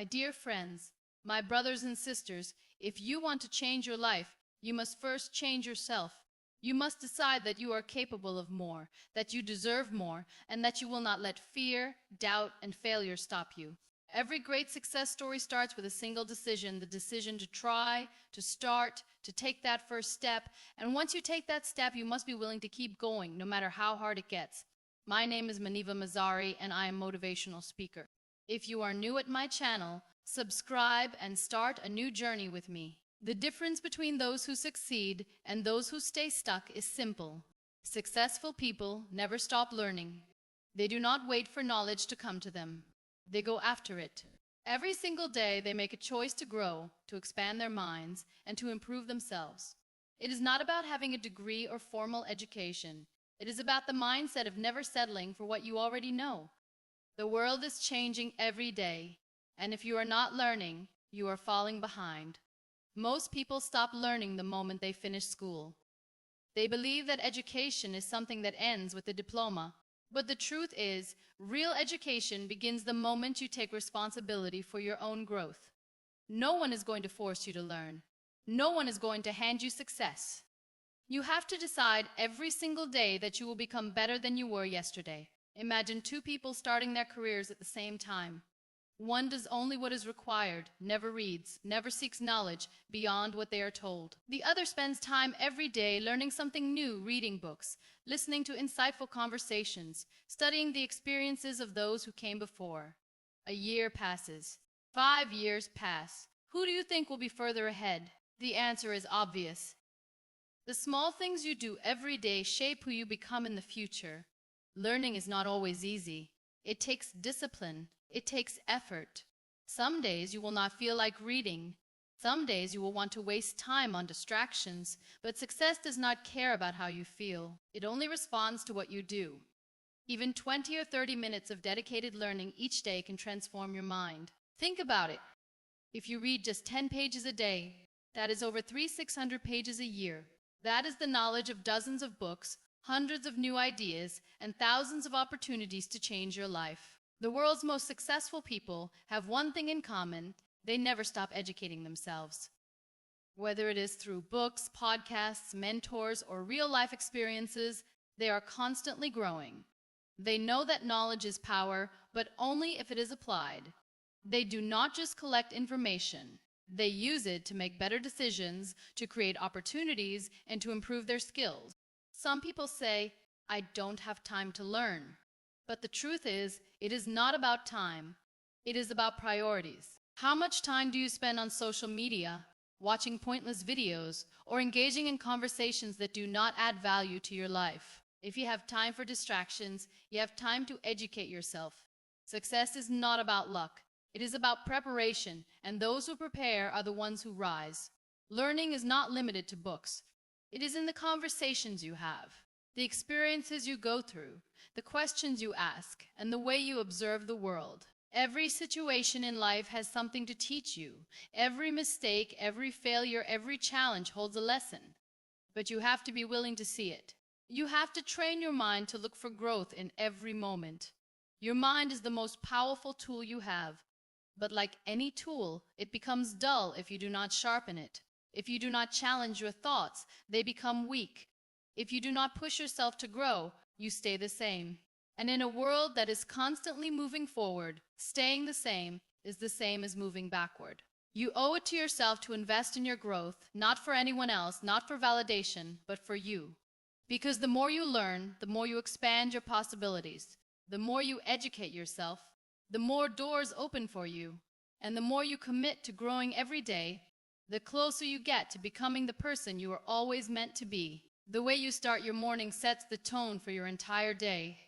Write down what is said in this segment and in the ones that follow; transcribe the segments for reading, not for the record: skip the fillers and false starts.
My dear friends, my brothers and sisters, if you want to change your life, you must first change yourself. You must decide that you are capable of more, that you deserve more, and that you will not let fear, doubt, and failure stop you. Every great success story starts with a single decision, the decision to try, to start, to take that first step. And once you take that step, you must be willing to keep going, no matter how hard it gets. My name is Muniba Mazari, and I am a motivational speaker. If you are new at my channel, subscribe and start a new journey with me. The difference between those who succeed and those who stay stuck is simple. Successful people never stop learning. They do not wait for knowledge to come to them. They go after it. Every single day they make a choice to grow, to expand their minds, and to improve themselves. It is not about having a degree or formal education. It is about the mindset of never settling for what you already know. The world is changing every day, and if you are not learning, you are falling behind. Most people stop learning the moment they finish school. They believe that education is something that ends with a diploma. But the truth is, real education begins the moment you take responsibility for your own growth. No one is going to force you to learn. No one is going to hand you success. You have to decide every single day that you will become better than you were yesterday. Imagine two people starting their careers at the same time. One does only what is required, never reads, never seeks knowledge beyond what they are told. The other spends time every day learning something new, reading books, listening to insightful conversations, studying the experiences of those who came before. A year passes. 5 years pass. Who do you think will be further ahead? The answer is obvious. The small things you do every day shape who you become in the future. Learning is not always easy. It takes discipline. It takes effort. Some days you will not feel like reading. Some days you will want to waste time on distractions, but success does not care about how you feel. It only responds to what you do. Even 20 or 30 minutes of dedicated learning each day can transform your mind. Think about it. If you read just 10 pages a day, that is over 300-600 pages a year. That is the knowledge of dozens of books, hundreds of new ideas, and thousands of opportunities to change your life. The world's most successful people have one thing in common: they never stop educating themselves. Whether it is through books, podcasts, mentors, or real-life experiences, they are constantly growing. They know that knowledge is power, but only if it is applied. They do not just collect information. They use it to make better decisions, to create opportunities, and to improve their skills. Some people say, "I don't have time to learn." But the truth is, it is not about time. It is about priorities. How much time do you spend on social media, watching pointless videos, or engaging in conversations that do not add value to your life? If you have time for distractions, you have time to educate yourself. Success is not about luck. It is about preparation, and those who prepare are the ones who rise. Learning is not limited to books. It is in the conversations you have, the experiences you go through, the questions you ask, and the way you observe the world. Every situation in life has something to teach you. Every mistake, every failure, every challenge holds a lesson. But you have to be willing to see it. You have to train your mind to look for growth in every moment. Your mind is the most powerful tool you have. But like any tool, it becomes dull if you do not sharpen it. If you do not challenge your thoughts, they become weak. If you do not push yourself to grow, you stay the same. And in a world that is constantly moving forward, staying the same is the same as moving backward. You owe it to yourself to invest in your growth, not for anyone else, not for validation, but for you. Because the more you learn, the more you expand your possibilities. The more you educate yourself, the more doors open for you. And the more you commit to growing every day, the closer you get to becoming the person you were always meant to be. The way you start your morning sets the tone for your entire day.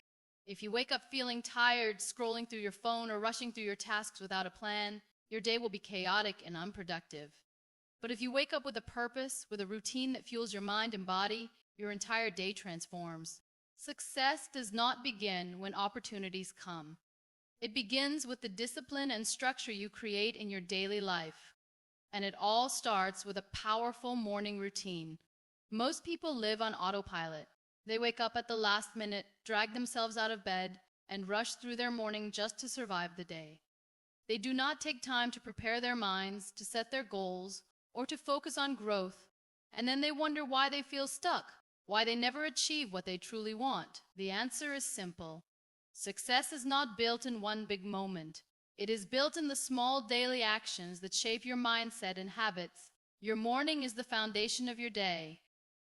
If you wake up feeling tired, scrolling through your phone, or rushing through your tasks without a plan, your day will be chaotic and unproductive. But if you wake up with a purpose, with a routine that fuels your mind and body, your entire day transforms. Success does not begin when opportunities come. It begins with the discipline and structure you create in your daily life. And it all starts with a powerful morning routine. Most people live on autopilot. They wake up at the last minute, drag themselves out of bed, and rush through their morning just to survive the day. They do not take time to prepare their minds, to set their goals, or to focus on growth, and then they wonder why they feel stuck, why they never achieve what they truly want. The answer is simple. Success is not built in one big moment. It is built in the small daily actions that shape your mindset and habits. Your morning is the foundation of your day.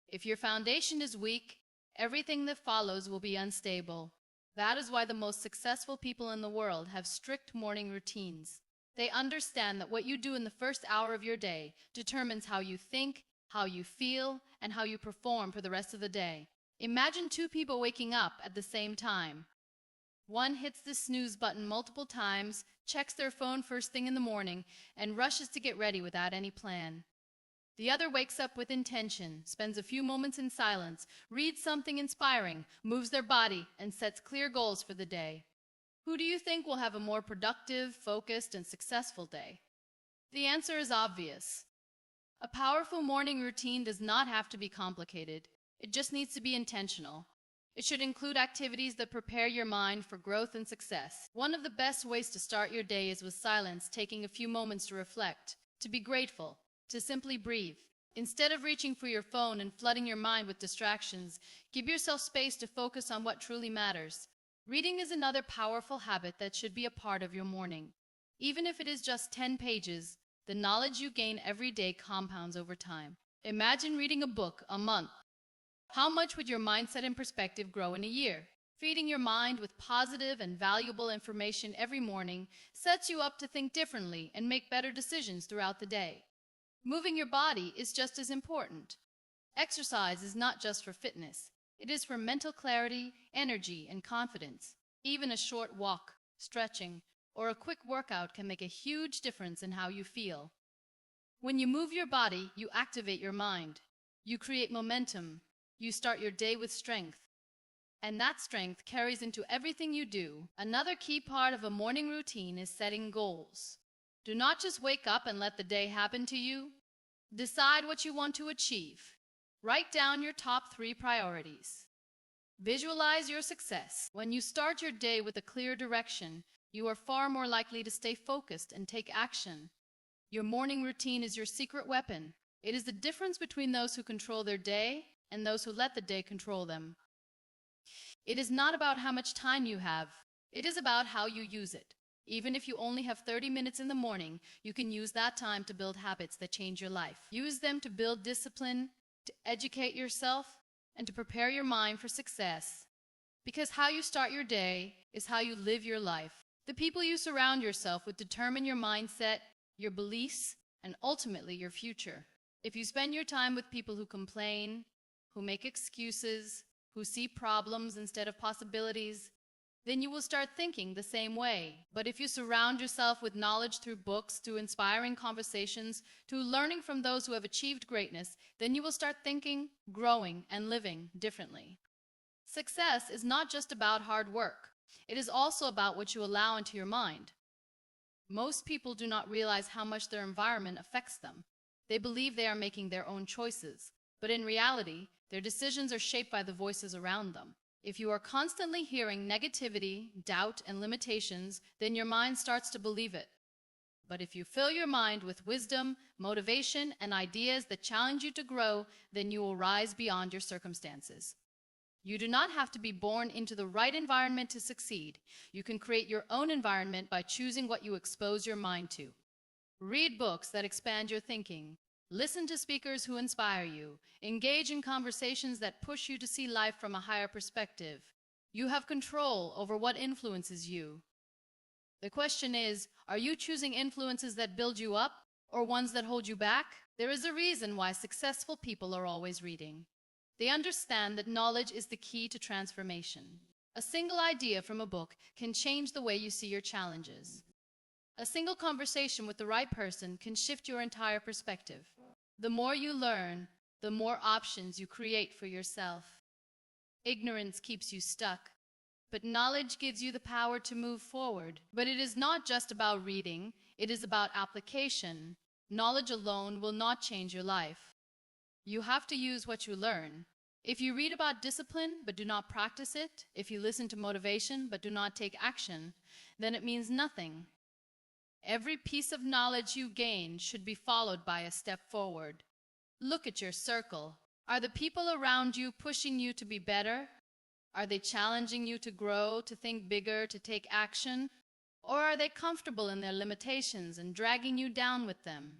If your foundation is weak, everything that follows will be unstable. That is why the most successful people in the world have strict morning routines. They understand that what you do in the first hour of your day determines how you think, how you feel, and how you perform for the rest of the day. Imagine two people waking up at the same time. One hits the snooze button multiple times, checks their phone first thing in the morning, and rushes to get ready without any plan. The other wakes up with intention, spends a few moments in silence, reads something inspiring, moves their body, and sets clear goals for the day. Who do you think will have a more productive, focused, and successful day? The answer is obvious. A powerful morning routine does not have to be complicated. It just needs to be intentional. It should include activities that prepare your mind for growth and success. One of the best ways to start your day is with silence, taking a few moments to reflect, to be grateful, to simply breathe. Instead of reaching for your phone and flooding your mind with distractions, give yourself space to focus on what truly matters. Reading is another powerful habit that should be a part of your morning. Even if it is just 10 pages, the knowledge you gain every day compounds over time. Imagine reading a book a month. How much would your mindset and perspective grow in a year? Feeding your mind with positive and valuable information every morning sets you up to think differently and make better decisions throughout the day. Moving your body is just as important. Exercise is not just for fitness. It is for mental clarity, energy, and confidence. Even a short walk, stretching, or a quick workout can make a huge difference in how you feel. When you move your body, you activate your mind. You create momentum. You start your day with strength. And that strength carries into everything you do. Another key part of a morning routine is setting goals. Do not just wake up and let the day happen to you. Decide what you want to achieve. Write down your top 3 priorities. Visualize your success. When you start your day with a clear direction, you are far more likely to stay focused and take action. Your morning routine is your secret weapon. It is the difference between those who control their day and those who let the day control them. It is not about how much time you have. It is about how you use it. Even if you only have 30 minutes in the morning, you can use that time to build habits that change your life. Use them to build discipline, to educate yourself, and to prepare your mind for success. Because how you start your day is how you live your life. The people you surround yourself with determine your mindset, your beliefs, and ultimately your future. If you spend your time with people who complain, who make excuses, who see problems instead of possibilities, then you will start thinking the same way. But if you surround yourself with knowledge through books, through inspiring conversations, through learning from those who have achieved greatness, then you will start thinking, growing, and living differently. Success is not just about hard work. It is also about what you allow into your mind. Most people do not realize how much their environment affects them. They believe they are making their own choices, but in reality, their decisions are shaped by the voices around them. If you are constantly hearing negativity, doubt, and limitations, then your mind starts to believe it. But if you fill your mind with wisdom, motivation, and ideas that challenge you to grow, then you will rise beyond your circumstances. You do not have to be born into the right environment to succeed. You can create your own environment by choosing what you expose your mind to. Read books that expand your thinking. Listen to speakers who inspire you. Engage in conversations that push you to see life from a higher perspective. You have control over what influences you. The question is, are you choosing influences that build you up or ones that hold you back? There is a reason why successful people are always reading. They understand that knowledge is the key to transformation. A single idea from a book can change the way you see your challenges. A single conversation with the right person can shift your entire perspective. The more you learn, the more options you create for yourself. Ignorance keeps you stuck, but knowledge gives you the power to move forward. But it is not just about reading, it is about application. Knowledge alone will not change your life. You have to use what you learn. If you read about discipline but do not practice it, if you listen to motivation but do not take action, then it means nothing. Every piece of knowledge you gain should be followed by a step forward. Look at your circle. Are the people around you pushing you to be better? Are they challenging you to grow, to think bigger, to take action? Or are they comfortable in their limitations and dragging you down with them?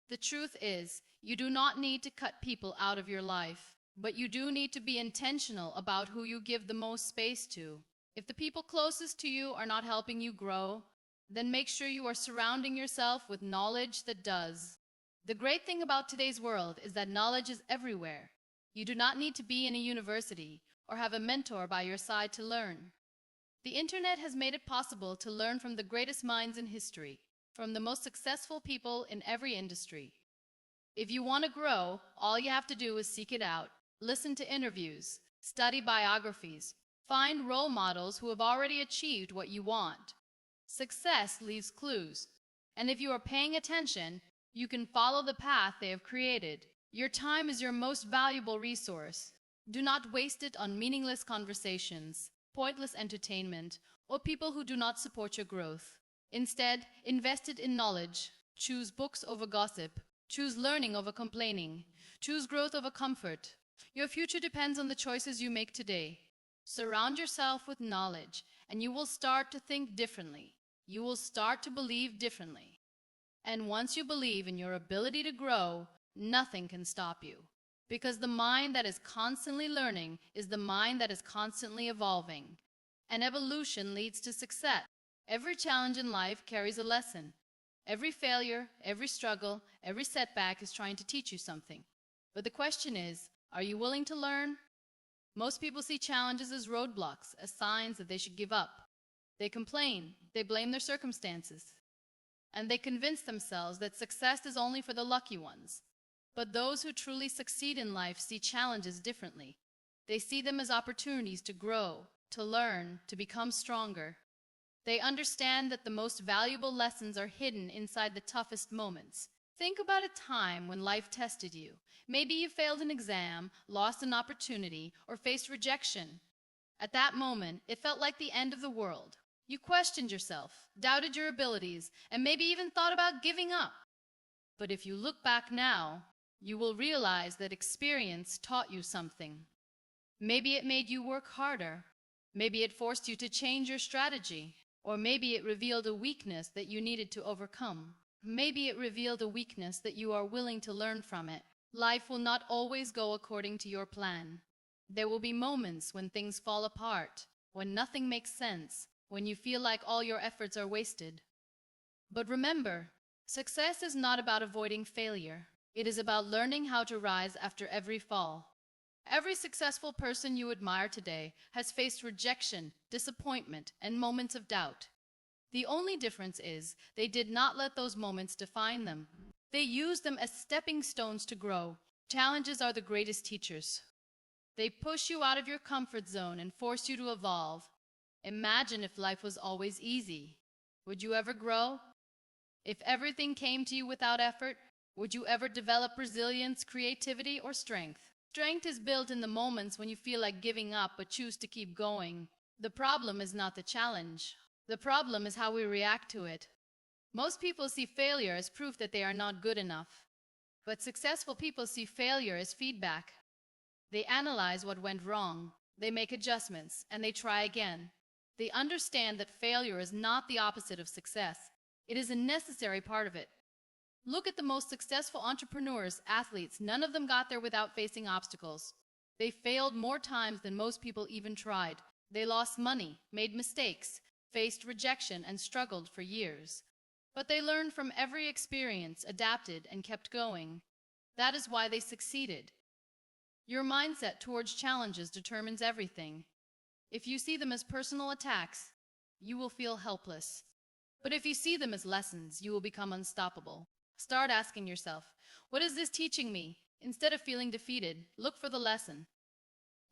The truth is, you do not need to cut people out of your life, but you do need to be intentional about who you give the most space to. If the people closest to you are not helping you grow, then make sure you are surrounding yourself with knowledge that does. The great thing about today's world is that knowledge is everywhere. You do not need to be in a university or have a mentor by your side to learn. The internet has made it possible to learn from the greatest minds in history, from the most successful people in every industry. If you want to grow, all you have to do is seek it out, listen to interviews, study biographies, find role models who have already achieved what you want. Success leaves clues, and if you are paying attention, you can follow the path they have created. Your time is your most valuable resource. Do not waste it on meaningless conversations, pointless entertainment, or people who do not support your growth. Instead, invest it in knowledge. Choose books over gossip. Choose learning over complaining. Choose growth over comfort. Your future depends on the choices you make today. Surround yourself with knowledge, and you will start to think differently. You will start to believe differently. And once you believe in your ability to grow, nothing can stop you. Because the mind that is constantly learning is the mind that is constantly evolving. And evolution leads to success. Every challenge in life carries a lesson. Every failure, every struggle, every setback is trying to teach you something. But the question is, are you willing to learn? Most people see challenges as roadblocks, as signs that they should give up. They complain, they blame their circumstances, and they convince themselves that success is only for the lucky ones. But those who truly succeed in life see challenges differently. They see them as opportunities to grow, to learn, to become stronger. They understand that the most valuable lessons are hidden inside the toughest moments. Think about a time when life tested you. Maybe you failed an exam, lost an opportunity, or faced rejection. At that moment, it felt like the end of the world. You questioned yourself, doubted your abilities, and maybe even thought about giving up. But if you look back now, you will realize that experience taught you something. Maybe it made you work harder. Maybe it forced you to change your strategy. Or maybe it revealed a weakness that you needed to overcome. Maybe it revealed a weakness that you are willing to learn from it. Life will not always go according to your plan. There will be moments when things fall apart, when nothing makes sense, when you feel like all your efforts are wasted. But remember, success is not about avoiding failure. It is about learning how to rise after every fall. Every successful person you admire today has faced rejection, disappointment, and moments of doubt. The only difference is they did not let those moments define them. They used them as stepping stones to grow. Challenges are the greatest teachers. They push you out of your comfort zone and force you to evolve. Imagine if life was always easy. Would you ever grow? If everything came to you without effort, would you ever develop resilience, creativity, or strength? Strength is built in the moments when you feel like giving up but choose to keep going. The problem is not the challenge. The problem is how we react to it. Most people see failure as proof that they are not good enough. But successful people see failure as feedback. They analyze what went wrong, they make adjustments, and they try again. They understand that failure is not the opposite of success. It is a necessary part of it. Look at the most successful entrepreneurs, athletes. None of them got there without facing obstacles. They failed more times than most people even tried. They lost money, made mistakes, faced rejection, and struggled for years. But they learned from every experience, adapted, and kept going. That is why they succeeded. Your mindset towards challenges determines everything. If you see them as personal attacks, you will feel helpless. But if you see them as lessons, you will become unstoppable. Start asking yourself, what is this teaching me? Instead of feeling defeated, look for the lesson.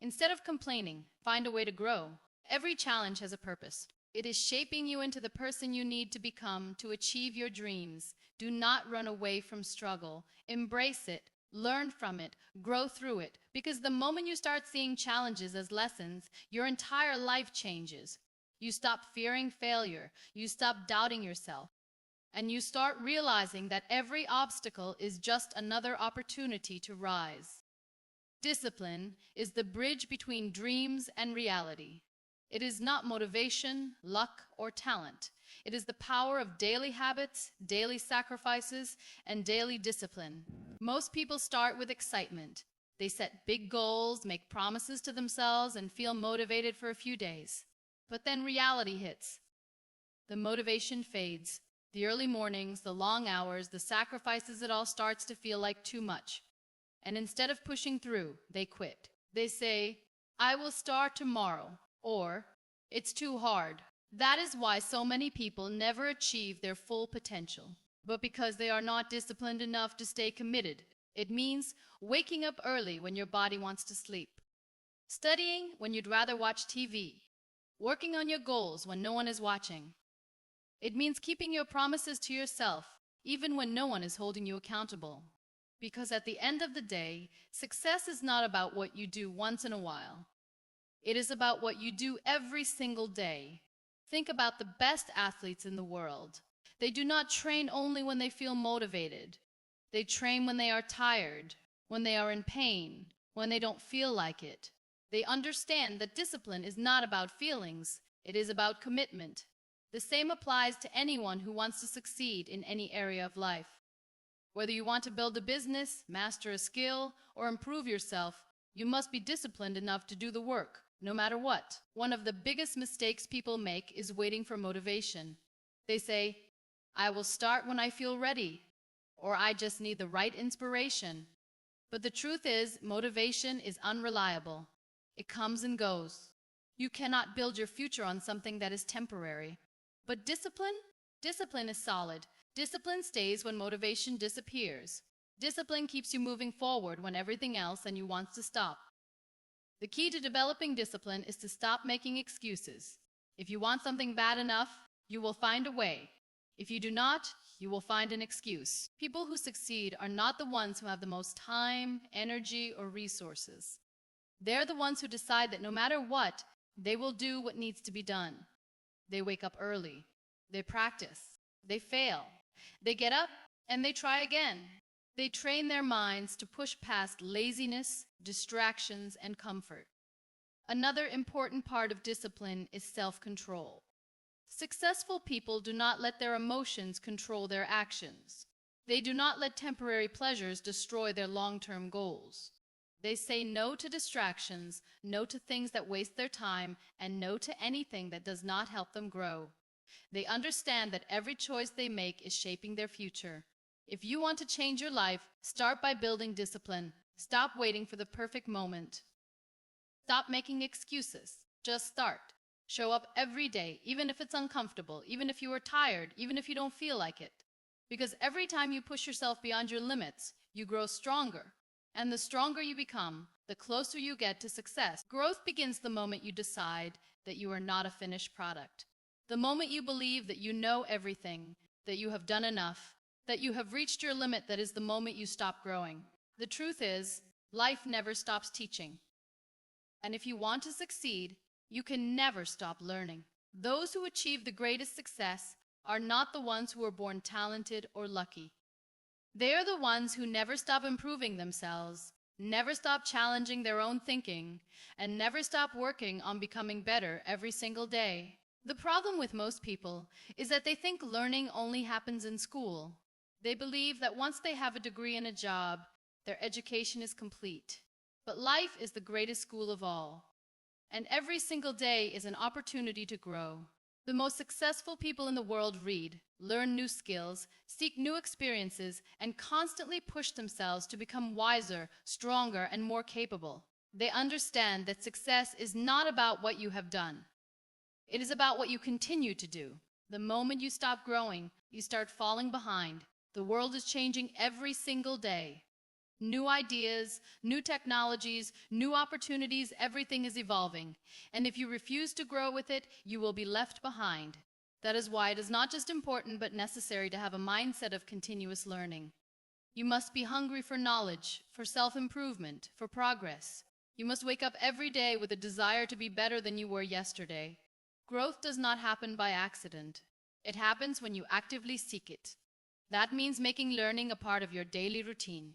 Instead of complaining, find a way to grow. Every challenge has a purpose. It is shaping you into the person you need to become to achieve your dreams. Do not run away from struggle. Embrace it, learn from it, grow through it. Because the moment you start seeing challenges as lessons, your entire life changes. You stop fearing failure. You stop doubting yourself. and you start realizing that every obstacle is just another opportunity to rise. Discipline is the bridge between dreams and reality. It is not motivation, luck, or talent. It is the power of daily habits, daily sacrifices, and daily discipline. Most people start with excitement. They set big goals, make promises to themselves, and feel motivated for a few days. But then reality hits. The motivation fades. The early mornings, the long hours, the sacrifices, it all starts to feel like too much. And instead of pushing through, they quit. They say, "I will start tomorrow," or "It's too hard." That is why so many people never achieve their full potential. But because they are not disciplined enough to stay committed. It means waking up early when your body wants to sleep, studying when you'd rather watch TV, working on your goals when no one is watching. It means keeping your promises to yourself, even when no one is holding you accountable. Because at the end of the day, success is not about what you do once in a while. It is about what you do every single day. Think about the best athletes in the world. They do not train only when they feel motivated. They train when they are tired, when they are in pain, when they don't feel like it. They understand that discipline is not about feelings, it is about commitment. The same applies to anyone who wants to succeed in any area of life. Whether you want to build a business, master a skill, or improve yourself, you must be disciplined enough to do the work, no matter what. One of the biggest mistakes people make is waiting for motivation. They say, "I will start when I feel ready," or "I just need the right inspiration." But the truth is, motivation is unreliable. It comes and goes. You cannot build your future on something that is temporary. But discipline is solid. Discipline stays when motivation disappears. Discipline keeps you moving forward when everything else and you wants to stop. The key to developing discipline is to stop making excuses. If you want something bad enough, you will find a way. If you do not, you will find an excuse. People who succeed are not the ones who have the most time, energy, or resources. They're the ones who decide that no matter what, they will do what needs to be done. They wake up early. They practice. They fail. They get up and they try again. They train their minds to push past laziness, distractions, and comfort. Another important part of discipline is self-control. Successful people do not let their emotions control their actions. They do not let temporary pleasures destroy their long-term goals. They say no to distractions, no to things that waste their time, and no to anything that does not help them grow. They understand that every choice they make is shaping their future. If you want to change your life, start by building discipline. Stop waiting for the perfect moment. Stop making excuses. Just start. Show up every day, even if it's uncomfortable, even if you are tired, even if you don't feel like it. Because every time you push yourself beyond your limits, you grow stronger. And the stronger you become, the closer you get to success. Growth begins the moment you decide that you are not a finished product. The moment you believe that you know everything, that you have done enough, that you have reached your limit, that is the moment you stop growing. The truth is, life never stops teaching. And if you want to succeed, you can never stop learning. Those who achieve the greatest success are not the ones who are born talented or lucky. They are the ones who never stop improving themselves, never stop challenging their own thinking, and never stop working on becoming better every single day. The problem with most people is that they think learning only happens in school. They believe that once they have a degree and a job, their education is complete. But life is the greatest school of all. And every single day is an opportunity to grow. The most successful people in the world read, learn new skills, seek new experiences, and constantly push themselves to become wiser, stronger, and more capable. They understand that success is not about what you have done. It is about what you continue to do. The moment you stop growing, you start falling behind. The world is changing every single day. New ideas, new technologies, new opportunities, everything is evolving. And if you refuse to grow with it, you will be left behind. That is why it is not just important but necessary to have a mindset of continuous learning. You must be hungry for knowledge, for self-improvement, for progress. You must wake up every day with a desire to be better than you were yesterday. Growth does not happen by accident. It happens when you actively seek it. That means making learning a part of your daily routine.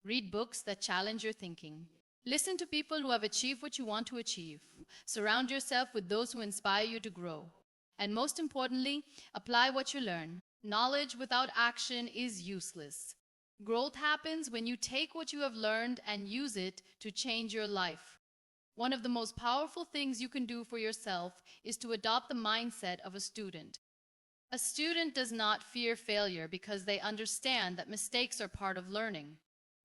Read books that challenge your thinking. Listen to people who have achieved what you want to achieve. Surround yourself with those who inspire you to grow. And most importantly, apply what you learn. Knowledge without action is useless. Growth happens when you take what you have learned and use it to change your life. One of the most powerful things you can do for yourself is to adopt the mindset of a student. A student does not fear failure because they understand that mistakes are part of learning.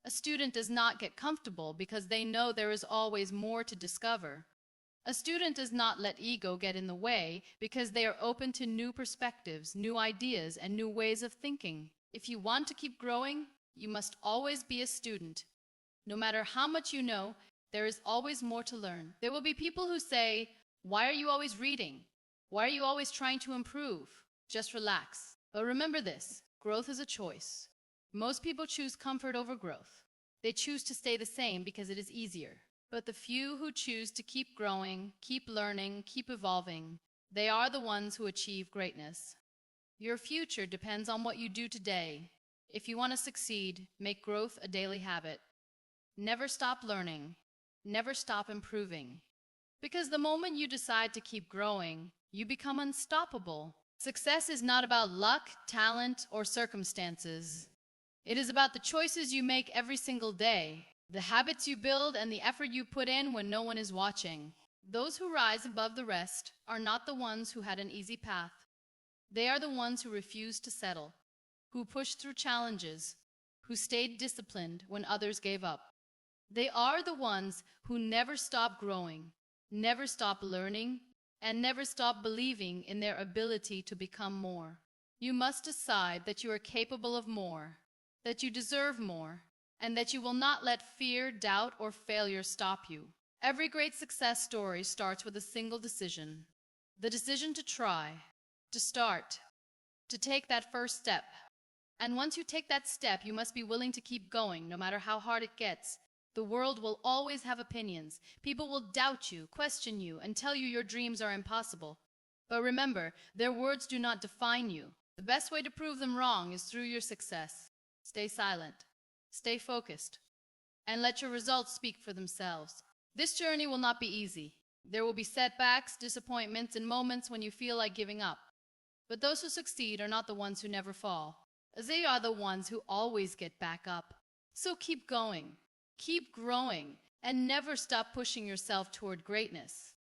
A student does not get comfortable because they know there is always more to discover. A student does not let ego get in the way because they are open to new perspectives, new ideas, and new ways of thinking. If you want to keep growing, you must always be a student. No matter how much you know, there is always more to learn. There will be people who say, "Why are you always reading? Why are you always trying to improve?" Just relax. But remember this, growth is a choice. Most people choose comfort over growth. They choose to stay the same because it is easier. But the few who choose to keep growing, keep learning, keep evolving, they are the ones who achieve greatness. Your future depends on what you do today. If you want to succeed, make growth a daily habit. Never stop learning. Never stop improving. Because the moment you decide to keep growing, you become unstoppable. Success is not about luck, talent, or circumstances. It is about the choices you make every single day, the habits you build, and the effort you put in when no one is watching. Those who rise above the rest are not the ones who had an easy path. They are the ones who refused to settle, who pushed through challenges, who stayed disciplined when others gave up. They are the ones who never stop growing, never stop learning, and never stop believing in their ability to become more. You must decide that you are capable of more, that you deserve more, and that you will not let fear, doubt, or failure stop you. Every great success story starts with a single decision. The decision to try, to start, to take that first step. And once you take that step, you must be willing to keep going, no matter how hard it gets. The world will always have opinions. People will doubt you, question you, and tell you your dreams are impossible. But remember, their words do not define you. The best way to prove them wrong is through your success. Stay silent, stay focused, and let your results speak for themselves. This journey will not be easy. There will be setbacks, disappointments, and moments when you feel like giving up. But those who succeed are not the ones who never fall. They are the ones who always get back up. So keep going, keep growing, and never stop pushing yourself toward greatness.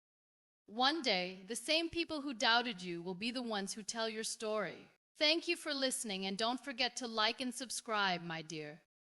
One day, the same people who doubted you will be the ones who tell your story. Thank you for listening, and don't forget to like and subscribe, my dear.